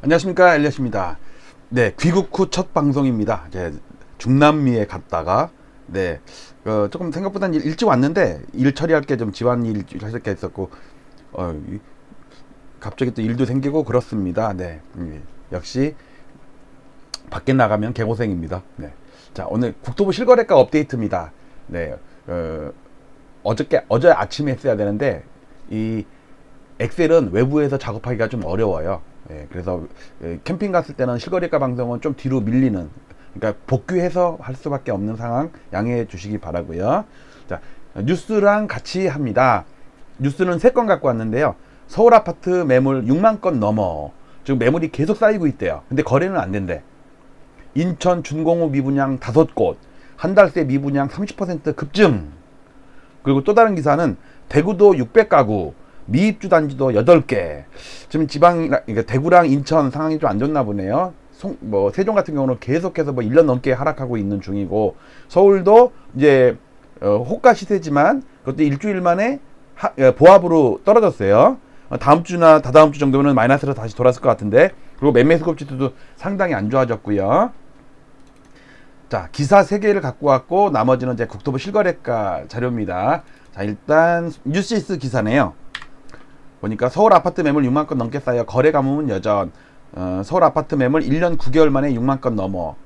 안녕하십니까, 엘리엇입니다. 네, 귀국 후 첫 방송입니다. 이제 중남미에 갔다가 조금 생각보다 일찍 왔는데 일 처리할 게 좀 집안일 할 게 있었고 갑자기 또 일도 생기고 그렇습니다. 네, 역시 밖에 나가면 개고생입니다. 네, 자, 오늘 국토부 실거래가 업데이트입니다. 네, 어제 아침에 했어야 되는데 이 엑셀은 외부에서 작업하기가 좀 어려워요. 예, 그래서 캠핑 갔을 때는 실거래가 방송은 좀 뒤로 밀리는, 그러니까 복귀해서 할 수밖에 없는 상황 양해해 주시기 바라고요. 자, 뉴스랑 같이 합니다. 뉴스는 3건 갖고 왔는데요. 서울 아파트 매물 6만 건 넘어. 지금 매물이 계속 쌓이고 있대요. 근데 거래는 안 된대. 인천 준공후 미분양 5곳, 한 달 새 미분양 30% 급증. 그리고 또 다른 기사는 대구도 600가구, 미입주 단지도 8개. 지금 그러니까 대구랑 인천 상황이 좀 안 좋나 보네요. 세종 같은 경우는 계속해서 1년 넘게 하락하고 있는 중이고, 서울도 이제 호가 시세지만 그것도 일주일 만에 보합으로 떨어졌어요. 다음 주나 다다음 주 정도면 마이너스로 다시 돌아설 것 같은데, 그리고 매매 수급 지수도 상당히 안 좋아졌고요. 자, 기사 3개를 갖고 왔고 나머지는 이제 국토부 실거래가 자료입니다. 자, 일단 뉴시스 기사네요. 보니까 서울 아파트 매물 6만 건 넘게 쌓여 거래 가뭄은 여전. 서울 아파트 매물 1년 9개월 만에 6만 건 넘어.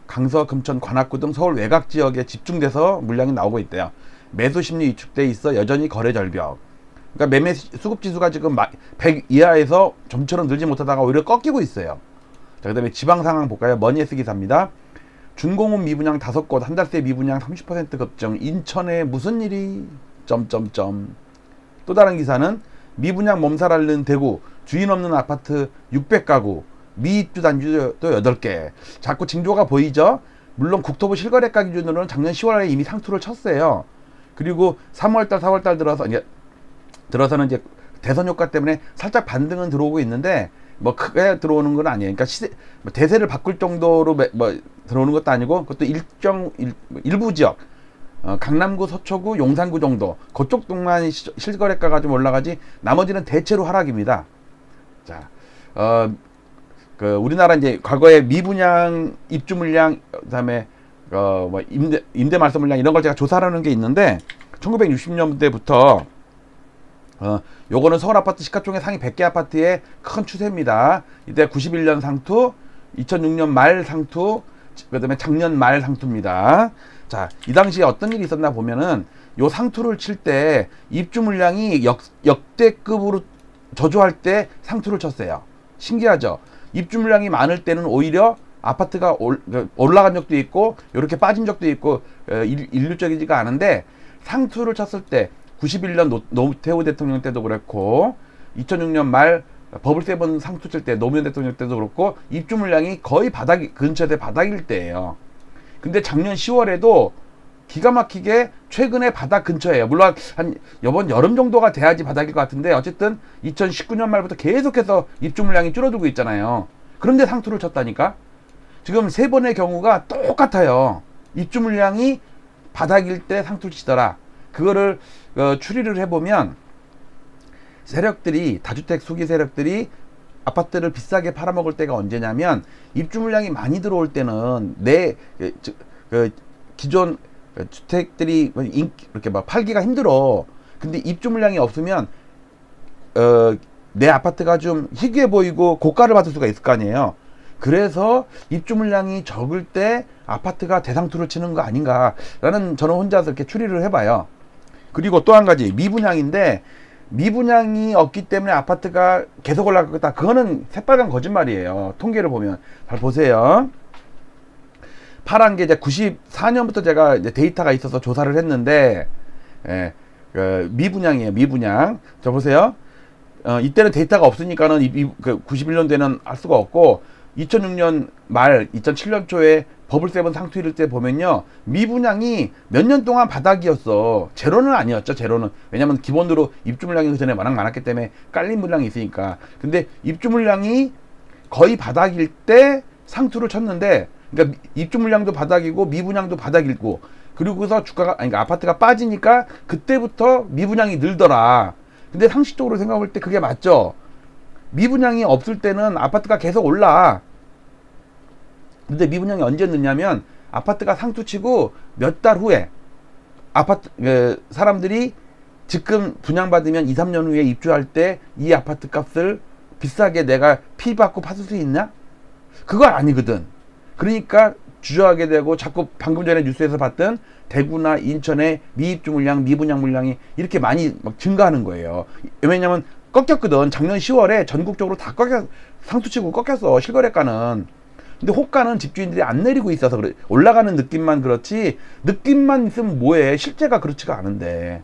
강서, 금천, 관악구 등 서울 외곽 지역에 집중돼서 물량이 나오고 있대요. 매수 심리 위축돼 있어 여전히 거래 절벽. 그러니까 매매 수급 지수가 지금 100 이하에서 좀처럼 늘지 못하다가 오히려 꺾이고 있어요. 자, 그다음에 지방 상황 볼까요? 머니에스 기사입니다. 준공후 미분양 5곳, 한 달 새 미분양 30% 급증. 인천에 무슨 일이? 또 다른 기사는 미분양 몸살 앓는 대구, 주인 없는 아파트 600가구, 미입주 단지도 8개. 자꾸 징조가 보이죠? 물론 국토부 실거래가 기준으로는 작년 10월에 이미 상투를 쳤어요. 그리고 3월달, 4월달 들어서는 이제 대선 효과 때문에 살짝 반등은 들어오고 있는데 크게 들어오는 건 아니에요. 그러니까 대세를 바꿀 정도로 들어오는 것도 아니고, 그것도 일부 지역, 강남구, 서초구, 용산구 정도, 그쪽 동만 실거래가가 좀 올라가지 나머지는 대체로 하락입니다. 자, 우리나라 이제 과거에 미분양 입주 물량, 그다음에 임대 말소 물량 이런 걸 제가 조사하는 게 있는데, 1960년대부터 요거는 서울 아파트 시가총액 상위 100개 아파트의 큰 추세입니다. 이때 91년 상투, 2006년 말 상투, 그다음에 작년 말 상투입니다. 자, 이 당시에 어떤 일이 있었나 보면은 요 상투를 칠 때 입주 물량이 역대급으로 저조할 때 상투를 쳤어요. 신기하죠? 입주 물량이 많을 때는 오히려 아파트가 올라간 적도 있고 이렇게 빠진 적도 있고 일률적이지가 않은데, 상투를 쳤을 때 91년 노태우 대통령 때도 그렇고 2006년 말 버블7 상투 칠 때 노무현 대통령 때도 그렇고 입주 물량이 거의 근처에 바닥일 때예요. 근데 작년 10월에도 기가 막히게 최근에 바닥 근처예요. 물론 한 이번 여름 정도가 돼야지 바닥일 것 같은데, 어쨌든 2019년 말부터 계속해서 입주 물량이 줄어들고 있잖아요. 그런데 상투를 쳤다니까. 지금 3번의 경우가 똑같아요. 입주 물량이 바닥일 때 상투를 치더라. 그거를 추리를 해보면 다주택 수기 세력들이 아파트를 비싸게 팔아먹을 때가 언제냐면, 입주 물량이 많이 들어올 때는 기존 주택들이 이렇게 팔기가 힘들어. 근데 입주 물량이 없으면 내 아파트가 좀 희귀해 보이고 고가를 받을 수가 있을 거 아니에요. 그래서 입주 물량이 적을 때 아파트가 대상투를 치는 거 아닌가라는, 저는 혼자서 이렇게 추리를 해봐요. 그리고 또 한 가지, 미분양인데, 미분양이 없기 때문에 아파트가 계속 올라가겠다, 그거는 새빨간 거짓말이에요. 통계를 보면 잘 보세요. 파란 게 이제 94년부터 제가 이제 데이터가 있어서 조사를 했는데, 미분양이에요. 미분양. 자, 보세요. 이때는 데이터가 없으니까는 91년도에는 할 수가 없고, 2006년 말 2007년 초에 버블7 상투 이럴 때 보면요, 미분양이 몇 년 동안 바닥이었어. 제로는 아니었죠. 제로는. 왜냐면 기본으로 입주 물량이 그 전에 워낙 많았기 때문에 깔린 물량이 있으니까. 근데 입주 물량이 거의 바닥일 때 상투를 쳤는데, 그러니까 입주 물량도 바닥이고 미분양도 바닥이고, 그리고서 그러니까 아파트가 빠지니까 그때부터 미분양이 늘더라. 근데 상식적으로 생각할 때 그게 맞죠. 미분양이 없을 때는 아파트가 계속 올라. 근데 미분양이 언제 늦냐면 아파트가 상투치고 몇 달 후에 아파트 사람들이 지금 분양받으면 2, 3년 후에 입주할 때 이 아파트 값을 비싸게 내가 피 받고 파실 수 있냐? 그거 아니거든. 그러니까 주저하게 되고 자꾸 방금 전에 뉴스에서 봤던 대구나 인천의 미입주 물량, 미분양 물량이 이렇게 많이 막 증가하는 거예요. 왜냐면 꺾였거든. 작년 10월에 전국적으로 다 상투치고 꺾였어. 실거래가는. 근데 호가는 집주인들이 안 내리고 있어서 그래. 올라가는 느낌만 그렇지, 느낌만 있으면 뭐해. 실제가 그렇지가 않은데.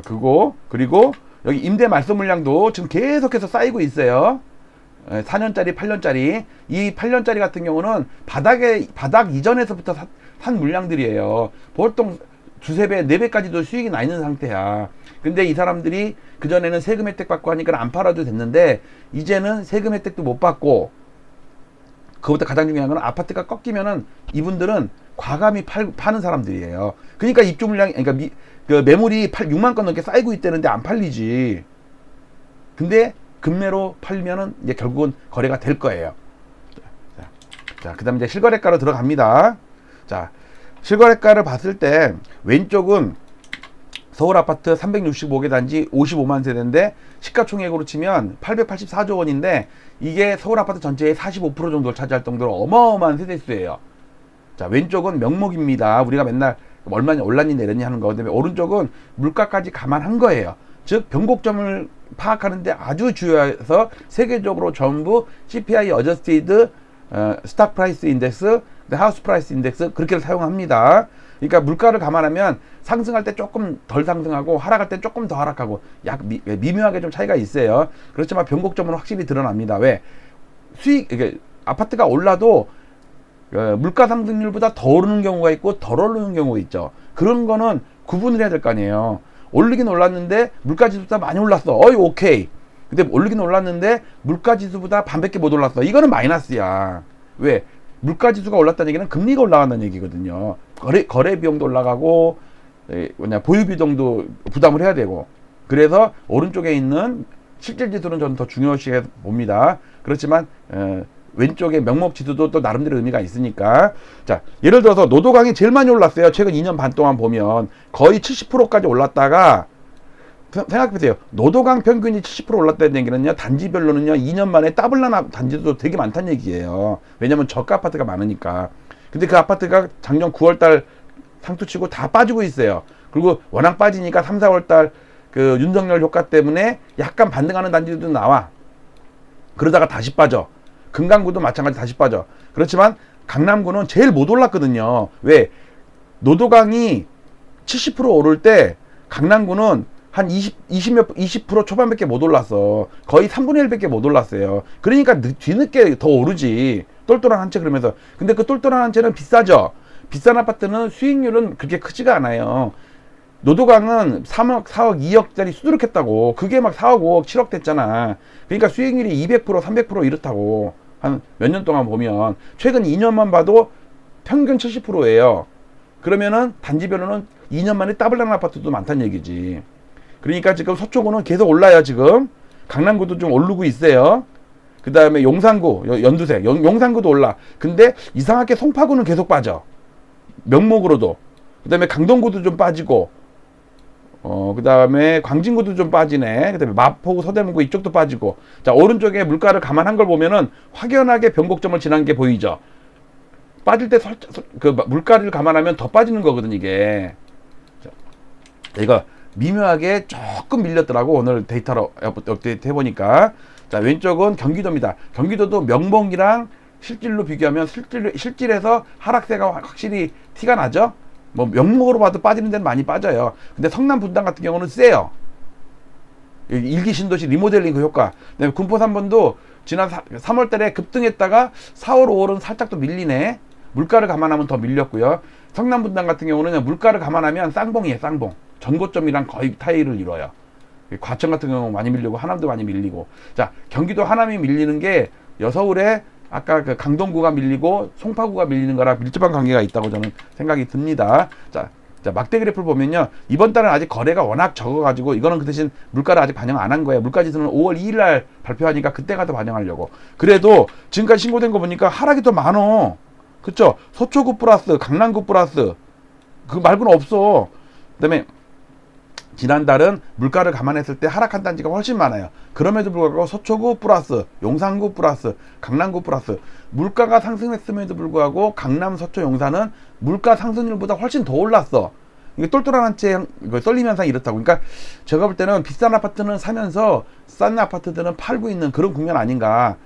그리고 여기 임대 말소 물량도 지금 계속해서 쌓이고 있어요. 4년짜리, 8년짜리. 이 8년짜리 같은 경우는 바닥 이전에서부터 산 물량들이에요. 보통 두세 배, 네 배까지도 수익이 나 있는 상태야. 근데 이 사람들이 그전에는 세금 혜택 받고 하니까 안 팔아도 됐는데, 이제는 세금 혜택도 못 받고, 그것보다 가장 중요한 건 아파트가 꺾이면은 이분들은 과감히 파는 사람들이에요. 그러니까 입주 물량이, 그러니까 그 매물이 6만 건 넘게 쌓이고 있다는데 안 팔리지. 근데 급매로 팔면은 이제 결국은 거래가 될 거예요. 자, 그 다음 이제 실거래가로 들어갑니다. 자, 실거래가를 봤을 때 왼쪽은 서울 아파트 365개 단지 55만 세대인데 시가총액으로 치면 884조 원인데 이게 서울 아파트 전체의 45% 정도를 차지할 정도로 어마어마한 세대수예요. 자, 왼쪽은 명목입니다. 우리가 맨날 얼마나 올랐니 내렸니 하는 거. 그다음에 오른쪽은 물가까지 감안한 거예요. 즉 변곡점을 파악하는데 아주 중요해서 세계적으로 전부 CPI 어저스티드 스탁 프라이스 인덱스, 하우스 프라이스 인덱스 그렇게 사용합니다. 그러니까 물가를 감안하면 상승할 때 조금 덜 상승하고 하락할 때 조금 더 하락하고 미묘하게 좀 차이가 있어요. 그렇지만 변곡점은 확실히 드러납니다. 왜? 이게 아파트가 올라도 물가 상승률보다 더 오르는 경우가 있고 덜 오르는 경우가 있죠. 그런 거는 구분을 해야 될 거 아니에요. 오르긴 올랐는데 물가지수보다 많이 올랐어. 어이 오케이. 근데 오르긴 올랐는데 물가지수보다 반밖에 못 올랐어. 이거는 마이너스야. 왜? 물가지수가 올랐다는 얘기는 금리가 올라간다는 얘기거든요. 거래 비용도 올라가고 보유 비용도 부담을 해야 되고. 그래서 오른쪽에 있는 실질지수는 저는 더 중요시 봅니다. 그렇지만 왼쪽에 명목지수도 또 나름대로 의미가 있으니까. 자, 예를 들어서 노도강이 제일 많이 올랐어요. 최근 2년 반 동안 보면 거의 70%까지 올랐다가, 생각해보세요. 노도강 평균이 70% 올랐다는 얘기는요, 단지별로는요 2년 만에 더블난 단지도 되게 많다는 얘기예요. 왜냐면 저가 아파트가 많으니까. 근데 그 아파트가 작년 9월달 상투치고 다 빠지고 있어요. 그리고 워낙 빠지니까 3, 4월달 그 윤석열 효과 때문에 약간 반등하는 단지도 나와. 그러다가 다시 빠져. 금강구도 마찬가지 다시 빠져. 그렇지만 강남구는 제일 못 올랐거든요. 왜? 노도강이 70% 오를 때 강남구는 한 20% 초반밖에 못 올랐어. 거의 3분의 1밖에 못 올랐어요. 그러니까 뒤늦게 더 오르지. 똘똘한 한 채 그러면서. 근데 그 똘똘한 한 채는 비싸죠. 비싼 아파트는 수익률은 그렇게 크지가 않아요. 노도강은 3억, 4억, 2억짜리 수두룩했다고. 그게 막 4억, 5억, 7억 됐잖아. 그러니까 수익률이 200%, 300% 이렇다고. 한 몇 년 동안 보면. 최근 2년만 봐도 평균 70%예요. 그러면은 단지별로는 2년 만에 더블난 아파트도 많다는 얘기지. 그러니까 지금 서초구는 계속 올라요, 지금. 강남구도 좀 오르고 있어요. 그 다음에 용산구, 연두색, 용산구도 올라. 근데 이상하게 송파구는 계속 빠져. 명목으로도. 그 다음에 강동구도 좀 빠지고, 그 다음에 광진구도 좀 빠지네. 그 다음에 마포구, 서대문구 이쪽도 빠지고. 자, 오른쪽에 물가를 감안한 걸 보면은 확연하게 변곡점을 지난 게 보이죠. 빠질 때 그 물가를 감안하면 더 빠지는 거거든, 이게. 자, 이거 미묘하게 조금 밀렸더라고, 오늘 데이터로 업데이트 해보니까. 자, 왼쪽은 경기도입니다. 경기도도 명목이랑 실질로 비교하면 실질에서 하락세가 확실히 티가 나죠? 뭐 명목으로 봐도 빠지는 데는 많이 빠져요. 근데 성남 분당 같은 경우는 세요. 일기 신도시 리모델링 그 효과. 그다음에 군포 3번도 지난 3월 달에 급등했다가 4월, 5월은 살짝 또 밀리네. 물가를 감안하면 더 밀렸고요. 성남 분당 같은 경우는 물가를 감안하면 쌍봉이에요, 쌍봉. 전고점이랑 거의 타이를 이뤄요. 과천 같은 경우 많이 밀리고 하남도 많이 밀리고. 자, 경기도 하남이 밀리는 게 서울에 아까 그 강동구가 밀리고 송파구가 밀리는 거랑 밀접한 관계가 있다고 저는 생각이 듭니다. 자, 자, 막대 그래프를 보면요. 이번 달은 아직 거래가 워낙 적어가지고 이거는 그 대신 물가를 아직 반영 안 한 거예요. 물가지수는 5월 2일 날 발표하니까 그때 가서 반영하려고. 그래도 지금까지 신고된 거 보니까 하락이 더 많어. 그쵸? 서초구 플러스, 강남구 플러스. 그 말고는 없어. 그 다음에 지난달은 물가를 감안했을 때 하락한 단지가 훨씬 많아요. 그럼에도 불구하고 서초구 플러스, 용산구 플러스, 강남구 플러스. 물가가 상승했음에도 불구하고 강남, 서초, 용산은 물가 상승률보다 훨씬 더 올랐어. 이게 똘똘한 한채 썰림 현상이 이렇다고. 그러니까 제가 볼 때는 비싼 아파트는 사면서 싼 아파트들은 팔고 있는 그런 국면 아닌가.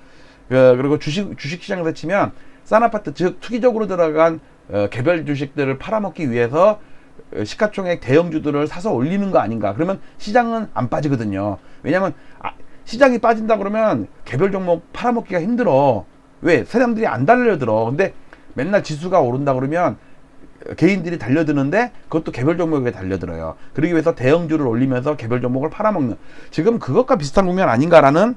그리고 주식시장에서 치면 싼 아파트, 즉 투기적으로 들어간 개별 주식들을 팔아먹기 위해서 시가총액 대형주들을 사서 올리는 거 아닌가. 그러면 시장은 안 빠지거든요. 왜냐면 시장이 빠진다 그러면 개별 종목 팔아먹기가 힘들어. 왜? 사람들이 안 달려들어. 근데 맨날 지수가 오른다 그러면 개인들이 달려드는데 그것도 개별 종목에 달려들어요. 그러기 위해서 대형주를 올리면서 개별 종목을 팔아먹는, 지금 그것과 비슷한 국면 아닌가라는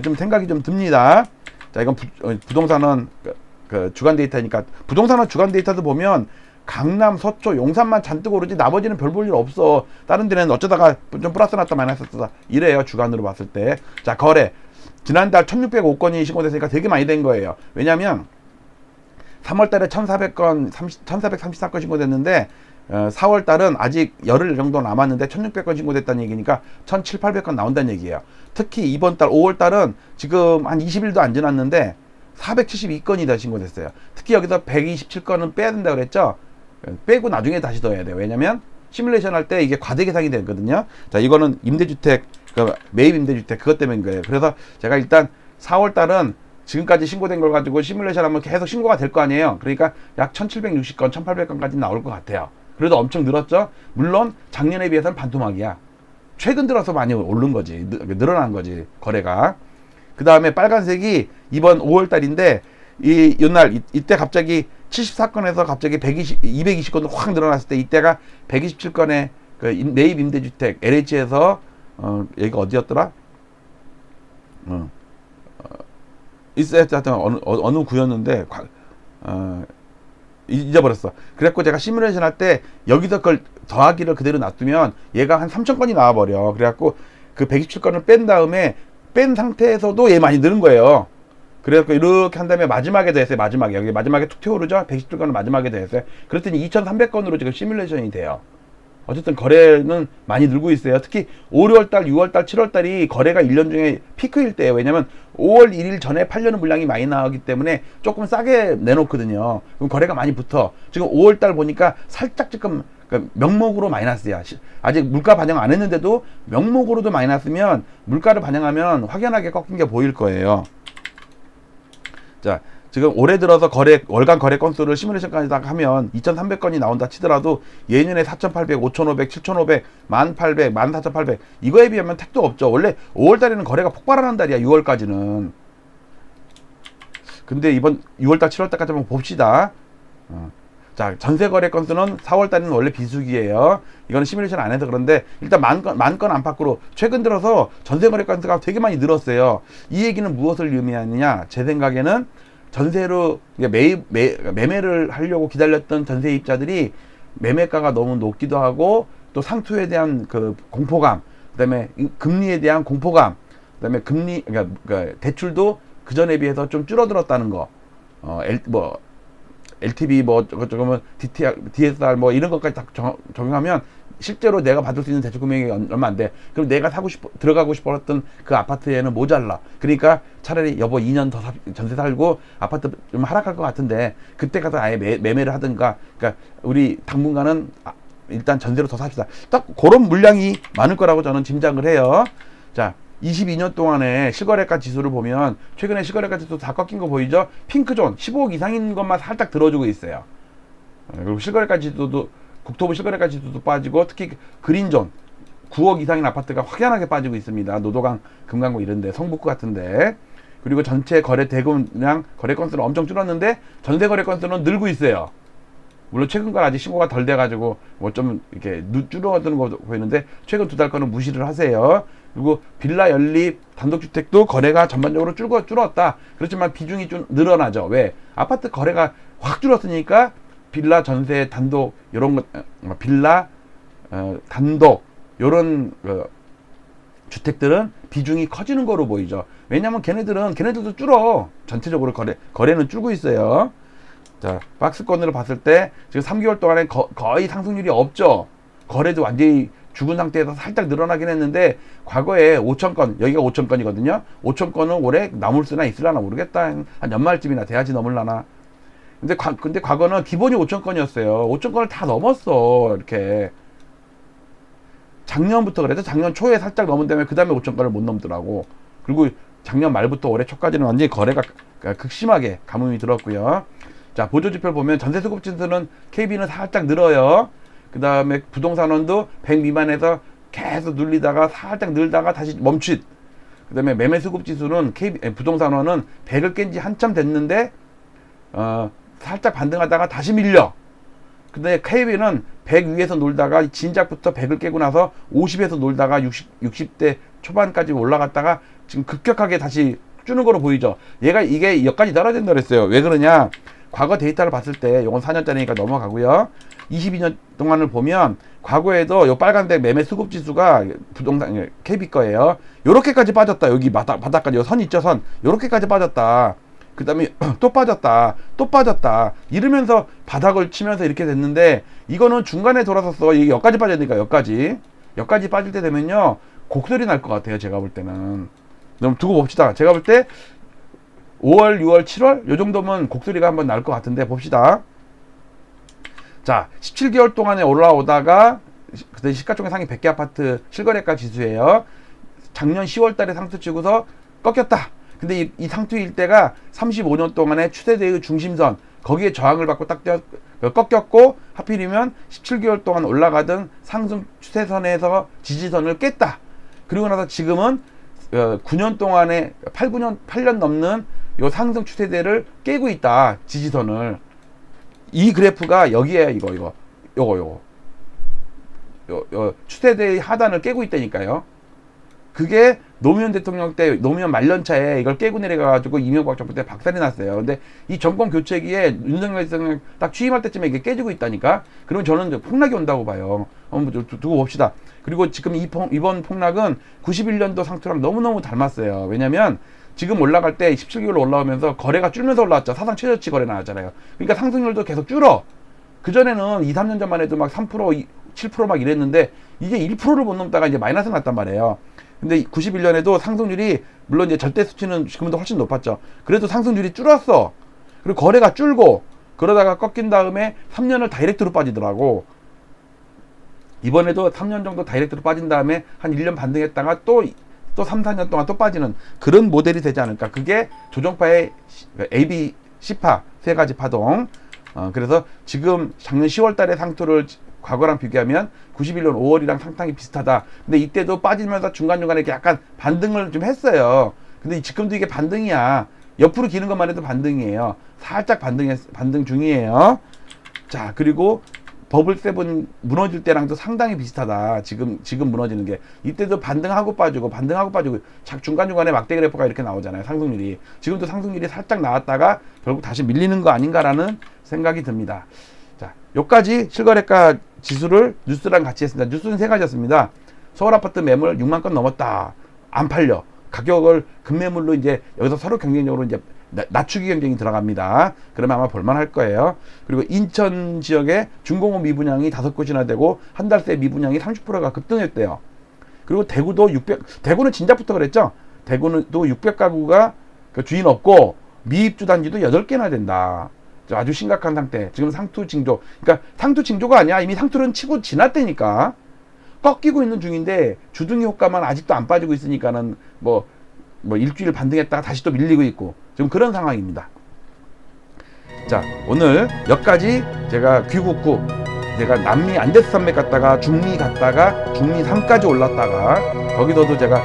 좀 생각이 좀 듭니다. 자, 이건 부동산은 그 주간 데이터니까, 부동산은 주간 데이터도 보면 강남, 서초, 용산만 잔뜩 오르지 나머지는 별 볼 일 없어. 다른 데는 어쩌다가 좀 플러스 났다 마이너스 났다 이래요, 주간으로 봤을 때. 자, 거래 지난달 1605건이 신고됐으니까 되게 많이 된 거예요. 왜냐면 3월달에 1400건 1434건 신고됐는데 4월달은 아직 열흘 정도 남았는데 1600건 신고됐다는 얘기니까 1700~1800건 나온다는 얘기예요. 특히 이번달 5월달은 지금 한 20일도 안 지났는데 472건이 다 신고됐어요. 특히 여기서 127건은 빼야 된다고 그랬죠. 빼고 나중에 다시 넣어야 돼요. 왜냐면 시뮬레이션 할 때 이게 과대 계산이 되거든요. 자, 이거는 임대주택, 매입 임대주택 그것 때문인 거예요. 그래서 제가 일단 4월달은 지금까지 신고된 걸 가지고 시뮬레이션 하면 계속 신고가 될 거 아니에요. 그러니까 약 1760건, 1800건까지 나올 것 같아요. 그래도 엄청 늘었죠. 물론 작년에 비해서는 반토막이야. 최근 들어서 많이 오른 거지. 늘어난 거지, 거래가. 그 다음에 빨간색이 이번 5월달인데 이날 이때 갑자기 74건에서 갑자기 220건으로 확 늘어났을 때 이때가 127건의 그 매입 임대주택 LH에서 여기가 어디였더라? 있어야 하여튼 어느 구였는데 잊어버렸어. 그래갖고 제가 시뮬레이션 할 때 여기서 그걸 더하기를 그대로 놔두면 얘가 한 3000건이 나와버려. 그래갖고 그 127건을 뺀 다음에 뺀 상태에서도 얘 많이 늘은 거예요. 그래서 이렇게 한 다음에 마지막에 더했어요. 마지막에 여기 마지막에 툭 튀어오르죠. 117건을 마지막에 더했어요. 그랬더니 2300건으로 지금 시뮬레이션이 돼요. 어쨌든 거래는 많이 늘고 있어요. 특히 5, 6월달, 6월달, 7월달이 거래가 1년 중에 피크일 때예요. 왜냐면 5월 1일 전에 팔려는 물량이 많이 나오기 때문에 조금 싸게 내놓거든요. 그럼 거래가 많이 붙어. 지금 5월달 보니까 살짝 지금 명목으로 마이너스야. 아직 물가 반영 안 했는데도 명목으로도 마이너스면 물가를 반영하면 확연하게 꺾인 게 보일 거예요. 자, 지금 올해 들어서 월간 거래 건수를 시뮬레이션까지 다 하면 2300건이 나온다 치더라도 예년에 4800, 5500, 7500, 1800, 14800 이거에 비하면 택도 없죠. 원래 5월달에는 거래가 폭발하는 달이야. 6월까지는. 근데 이번 6월달, 7월달까지 한번 봅시다. 자, 전세 거래 건수는 4월달에는 원래 비수기예요. 이거는 시뮬레이션 안 해서 그런데 일단 만 건 안팎으로 최근 들어서 전세 거래 건수가 되게 많이 늘었어요. 이 얘기는 무엇을 의미하느냐? 제 생각에는 전세로 매매를 하려고 기다렸던 전세입자들이 매매가가 너무 높기도 하고 또 상투에 대한 그 공포감, 그다음에 금리에 대한 공포감, 그다음에 그러니까 대출도 그 전에 비해서 좀 줄어들었다는 거. LTV 저거면 DSR 이런 것까지 다 적용하면 실제로 내가 받을 수 있는 대출 금액이 얼마 안 돼. 그럼 내가 들어가고 싶었던 그 아파트에는 모자라. 그러니까 차라리 여보 2년 더 전세 살고 아파트 좀 하락할 것 같은데 그때 가서 아예 매매를 하든가. 그러니까 우리 당분간은 일단 전세로 더 삽시다. 딱 그런 물량이 많을 거라고 저는 짐작을 해요. 자, 22년 동안에 실거래가 지수를 보면 최근에 실거래가 지수 다 꺾인 거 보이죠? 핑크존 15억 이상인 것만 살짝 들어주고 있어요. 그리고 실거래가 지수도 국토부 실거래가 지수도 빠지고 특히 그린존 9억 이상인 아파트가 확연하게 빠지고 있습니다. 노도강, 금강구 이런데, 성북구 같은데. 그리고 전체 거래 대금량, 거래 건수는 엄청 줄었는데 전세 거래 건수는 늘고 있어요. 물론 최근 건 아직 신고가 덜 돼가지고 좀 이렇게 줄어드는 거 보이는데 최근 두 달 거는 무시를 하세요. 그리고 빌라 연립 단독주택도 거래가 전반적으로 줄었다. 그렇지만 비중이 좀 늘어나죠. 왜? 아파트 거래가 확 줄었으니까 빌라 전세 단독 요런 것, 빌라 단독 요런 주택들은 비중이 커지는 거로 보이죠. 왜냐면 걔네들도 줄어. 전체적으로 거래는 줄고 있어요. 자, 박스권으로 봤을 때 지금 3개월 동안에 거의 상승률이 없죠. 거래도 완전히 죽은 상태에서 살짝 늘어나긴 했는데, 과거에 5,000건, 여기가 5,000건이거든요. 5,000건은 올해 남을 수나 있으려나 모르겠다. 한 연말쯤이나 돼야지 넘을라나. 근데 과거는 기본이 5,000건이었어요. 5,000건을 다 넘었어. 이렇게. 작년부터 그래도 작년 초에 살짝 넘은 다음에 그 다음에 5,000건을 못 넘더라고. 그리고 작년 말부터 올해 초까지는 완전히 거래가 극심하게 가뭄이 들었고요. 자, 보조지표를 보면 전세수급지수는 KB는 살짝 늘어요. 그 다음에 부동산원도 100 미만에서 계속 눌리다가 살짝 늘다가 다시 멈칫. 그 다음에 매매수급지수는 부동산원은 100을 깬 지 한참 됐는데 살짝 반등하다가 다시 밀려. 근데 KB는 100 위에서 놀다가 진작부터 100을 깨고 나서 50에서 놀다가 60대 초반까지 올라갔다가 지금 급격하게 다시 주는 거로 보이죠. 이게 여기까지 떨어진다 그랬어요. 왜 그러냐? 과거 데이터를 봤을 때, 이건 4년짜리니까 넘어가고요. 22년 동안을 보면 과거에도 요 빨간색 매매 수급 지수가 부동산 KB 거예요. 요렇게까지 빠졌다. 여기 바닥까지 요 선 있죠, 선. 요렇게까지 빠졌다. 그 다음에 또 빠졌다. 또 빠졌다. 이러면서 바닥을 치면서 이렇게 됐는데, 이거는 중간에 돌아섰어. 이게 여기까지 빠져야 되니까 여기까지 빠질 때 되면요, 곡소리 날 것 같아요. 제가 볼 때는. 그럼 두고 봅시다. 제가 볼 때 5월, 6월, 7월 요 정도면 곡소리가 한번 날 것 같은데 봅시다. 자, 17개월 동안에 올라오다가 그때 시가총액 상위 100개 아파트 실거래가 지수예요. 작년 10월 달에 상투 치고서 꺾였다. 근데 이 상투일 때가 35년 동안의 추세대의 중심선, 거기에 저항을 받고 딱 꺾였고, 하필이면 17개월 동안 올라가던 상승 추세선에서 지지선을 깼다. 그리고 나서 지금은 9년 동안에 8년 넘는 요 상승 추세대를 깨고 있다. 지지선을. 이 그래프가 여기에 요거 추세대의 하단을 깨고 있다니까요. 그게 노무현 대통령 때, 노무현 말년차에 이걸 깨고 내려가가지고 이명박 정부 때 박살이 났어요. 근데 이 정권 교체기에 윤석열 대통령 딱 취임할 때쯤에 이게 깨지고 있다니까? 그러면 저는 폭락이 온다고 봐요. 한번 두고 봅시다. 그리고 지금 이번 폭락은 91년도 상투랑 너무너무 닮았어요. 왜냐면 지금 올라갈 때 17개월 올라오면서 거래가 줄면서 올라왔죠. 사상 최저치 거래 나왔잖아요. 그러니까 상승률도 계속 줄어. 그전에는 2, 3년 전만 해도 막 3%, 7% 막 이랬는데, 이게 1%를 못 넘다가 이제 마이너스 났단 말이에요. 근데 91년에도 상승률이, 물론 이제 절대 수치는 지금도 훨씬 높았죠. 그래도 상승률이 줄었어. 그리고 거래가 줄고, 그러다가 꺾인 다음에 3년을 다이렉트로 빠지더라고. 이번에도 3년 정도 다이렉트로 빠진 다음에 한 1년 반등했다가 또 3, 4년 동안 또 빠지는 그런 모델이 되지 않을까. 그게 조정파의 AB, C파, 세 가지 파동. 그래서 지금 작년 10월 달에 상투를 과거랑 비교하면 91년 5월이랑 상당히 비슷하다. 근데 이때도 빠지면서 중간중간에 이렇게 약간 반등을 좀 했어요. 근데 지금도 이게 반등이야. 옆으로 기는 것만 해도 반등이에요. 살짝 반등 중이에요. 자, 그리고 버블 세븐 무너질 때랑도 상당히 비슷하다. 지금 무너지는 게. 이때도 반등하고 빠지고 중간중간에 막대 그래프가 이렇게 나오잖아요. 상승률이. 지금도 상승률이 살짝 나왔다가 결국 다시 밀리는 거 아닌가라는 생각이 듭니다. 자, 여기까지 실거래가 지수를 뉴스랑 같이 했습니다. 뉴스는 세 가지였습니다. 서울 아파트 매물 6만 건 넘었다. 안 팔려. 가격을 급매물로 이제 여기서 서로 경쟁적으로 이제 낮추기 경쟁이 들어갑니다. 그러면 아마 볼만할 거예요. 그리고 인천 지역에 중공업 미분양이 5곳이나 되고 한 달 새 미분양이 30%가 급등했대요. 그리고 대구는 진작부터 그랬죠. 대구는 또 600가구가 주인 없고 미입주 단지도 8개나 된다. 아주 심각한 상태. 지금 상투 징조. 그러니까 상투 징조가 아니야. 이미 상투는 치고 지났다니까. 꺾이고 있는 중인데 주둥이 효과만 아직도 안 빠지고 있으니까는 뭐 일주일 반등했다가 다시 또 밀리고 있고 지금 그런 상황입니다. 자, 오늘 여기까지 제가 귀국후 제가 남미 안데스 산맥 갔다가 중미 갔다가 중미 3까지 올랐다가 거기서도 제가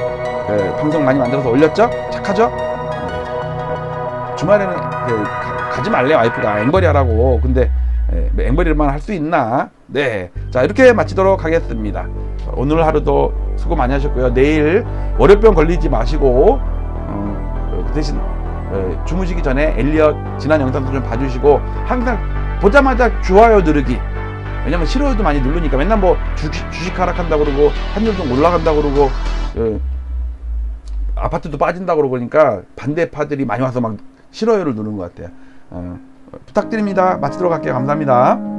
방송 많이 만들어서 올렸죠? 착하죠? 주말에는 가지 말래 와이프가 앵벌이 하라고. 근데 앵벌이만 할 수 있나? 네, 자 이렇게 마치도록 하겠습니다. 오늘 하루도 수고 많이 하셨고요. 내일 월요병 걸리지 마시고 그 대신 주무시기 전에 엘리엇 지난 영상도 좀 봐주시고, 항상 보자마자 좋아요 누르기. 왜냐면 싫어요도 많이 누르니까 맨날 뭐 주식 하락한다 그러고 환율도 올라간다 그러고 아파트도 빠진다 그러고 그러니까 반대파들이 많이 와서 막 싫어요를 누르는 것 같아요. 부탁드립니다. 마치도록 할게요. 감사합니다.